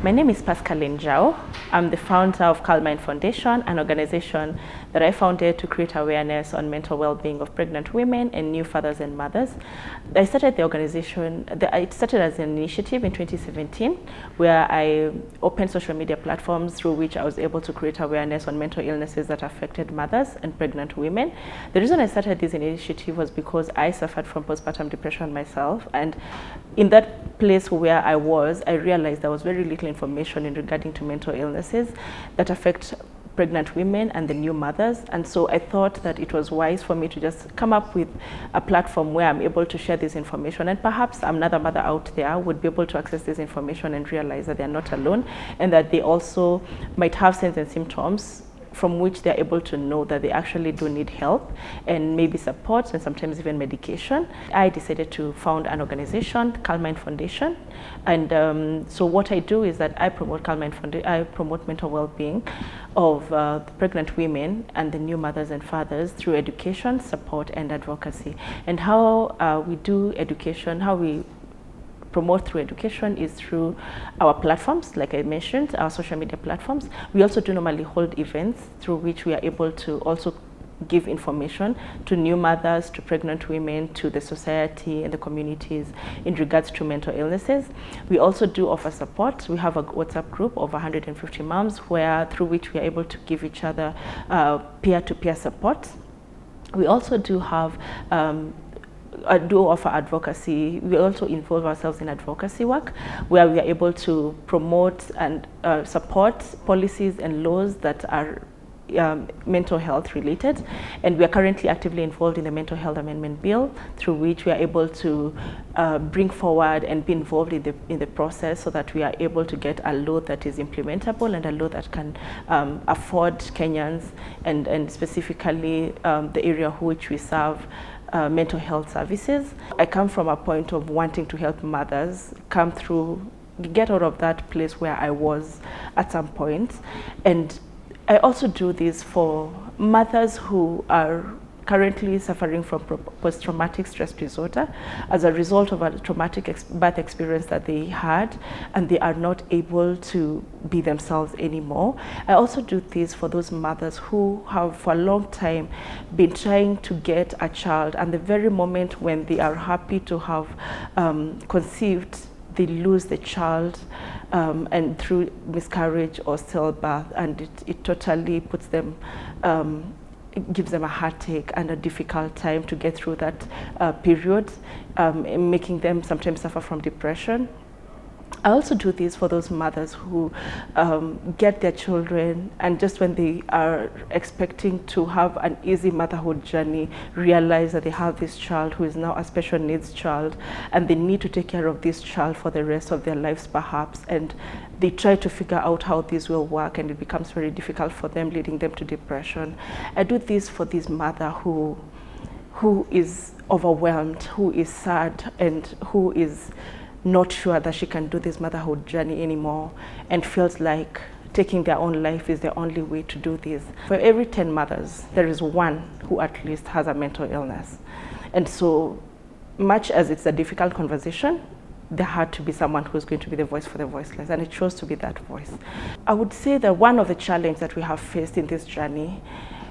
My name is Pasqueline Njau. I'm the founder of Calmine Foundation, an organization that I founded to create awareness on mental well-being of pregnant women and new fathers and mothers. I started the organization, it started as an initiative in 2017, where I opened social media platforms through which I was able to create awareness on mental illnesses that affected mothers and pregnant women. The reason I started this initiative was because I suffered from postpartum depression myself, and in that place where I was, I realized there was very little information in regarding to mental illnesses that affect pregnant women and the new mothers. And so I thought that it was wise for me to just come up with a platform where I'm able to share this information, and perhaps another mother out there would be able to access this information and realize that they're not alone, and that they also might have signs and symptoms from which they're able to know that they actually do need help and maybe support and sometimes even medication. I decided to found an organization, Calmine Foundation, and so what I do is that I promote I promote mental well-being of pregnant women and the new mothers and fathers through education, support, and advocacy. And how we do education, how we promote through education is through our platforms, like I mentioned, our social media platforms. We also do normally hold events through which we are able to also give information to new mothers, to pregnant women, to the society and the communities in regards to mental illnesses. We also do offer support. We have a WhatsApp group of 150 moms through which we are able to give each other peer-to-peer support. We also do have do offer advocacy. We also involve ourselves in advocacy work, where we are able to promote and support policies and laws that are mental health related, and we are currently actively involved in the Mental Health Amendment Bill, through which we are able to bring forward and be involved in the process, so that we are able to get a law that is implementable and a law that can afford Kenyans and specifically the area which we serve mental health services. I come from a point of wanting to help mothers get out of that place where I was at some point, and I also do this for mothers who are currently suffering from post-traumatic stress disorder as a result of a traumatic birth experience that they had, and they are not able to be themselves anymore. I also do this for those mothers who have for a long time been trying to get a child, and the very moment when they are happy to have conceived, they lose the child, and through miscarriage or stillbirth, and it totally puts them, it gives them a heartache and a difficult time to get through that period, making them sometimes suffer from depression. I also do this for those mothers who get their children, and just when they are expecting to have an easy motherhood journey, realize that they have this child who is now a special needs child, and they need to take care of this child for the rest of their lives perhaps, and they try to figure out how this will work, and it becomes very difficult for them, leading them to depression. I do this for this mother who is overwhelmed, who is sad, and who is not sure that she can do this motherhood journey anymore, and feels like taking their own life is the only way to do this. For every 10 mothers, there is one who at least has a mental illness. And so much as it's a difficult conversation, there had to be someone who's going to be the voice for the voiceless, and it chose to be that voice. I would say that one of the challenges that we have faced in this journey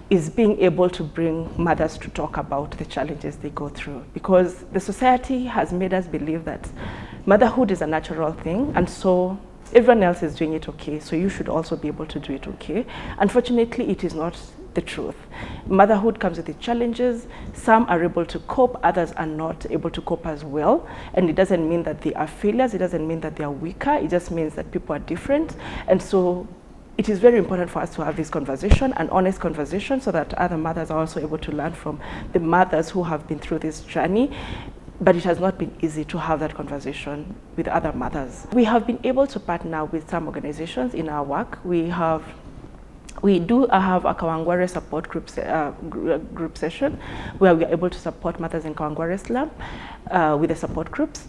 is being able to bring mothers to talk about the challenges they go through, because the society has made us believe that motherhood is a natural thing, and so everyone else is doing it okay, so you should also be able to do it okay. Unfortunately, it is not the truth. Motherhood comes with its challenges. Some are able to cope, others are not able to cope as well, and it doesn't mean that they are failures, it doesn't mean that they are weaker, it just means that people are different. And so it is very important for us to have this conversation, an honest conversation, so that other mothers are also able to learn from the mothers who have been through this journey. But it has not been easy to have that conversation with other mothers. We have been able to partner with some organizations in our work. We do have a Kawangware support group session, where we are able to support mothers in Kawangware slum with the support groups.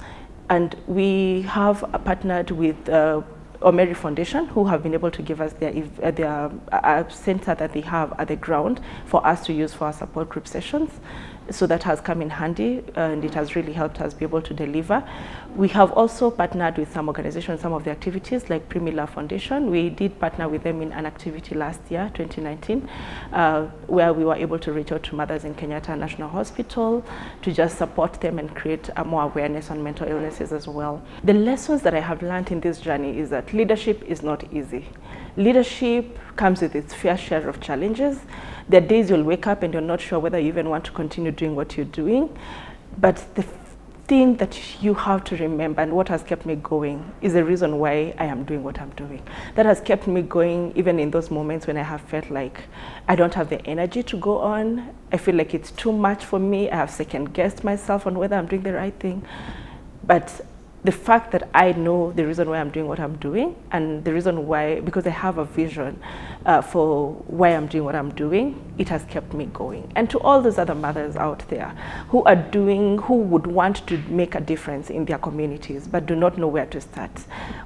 And we have partnered with Mary Foundation, who have been able to give us their center that they have at the ground for us to use for our support group sessions. So that has come in handy, and it has really helped us be able to deliver. We have also partnered with some organizations, some of the activities like Primila Foundation. We did partner with them in an activity last year, 2019, where we were able to reach out to mothers in Kenyatta National Hospital to just support them and create more awareness on mental illnesses as well. The lessons that I have learned in this journey is that leadership is not easy. Leadership comes with its fair share of challenges. There are days you'll wake up and you're not sure whether you even want to continue doing what you're doing. But the thing that you have to remember, and what has kept me going, is the reason why I am doing what I'm doing. That has kept me going even in those moments when I have felt like I don't have the energy to go on. I feel like it's too much for me. I have second-guessed myself on whether I'm doing the right thing. But the fact that I know the reason why I'm doing what I'm doing, and the reason why, because I have a vision for why I'm doing what I'm doing, it has kept me going. And to all those other mothers out there who would want to make a difference in their communities but do not know where to start,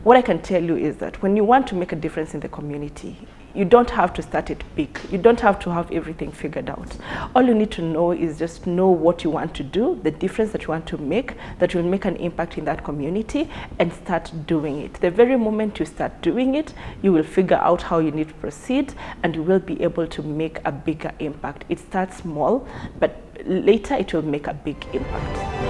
what I can tell you is that when you want to make a difference in the community, you don't have to start it big. You don't have to have everything figured out. All you need to know is just know what you want to do, the difference that you want to make, that will make an impact in that community, and start doing it. The very moment you start doing it, you will figure out how you need to proceed, and you will be able to make a bigger impact. It starts small, but later it will make a big impact.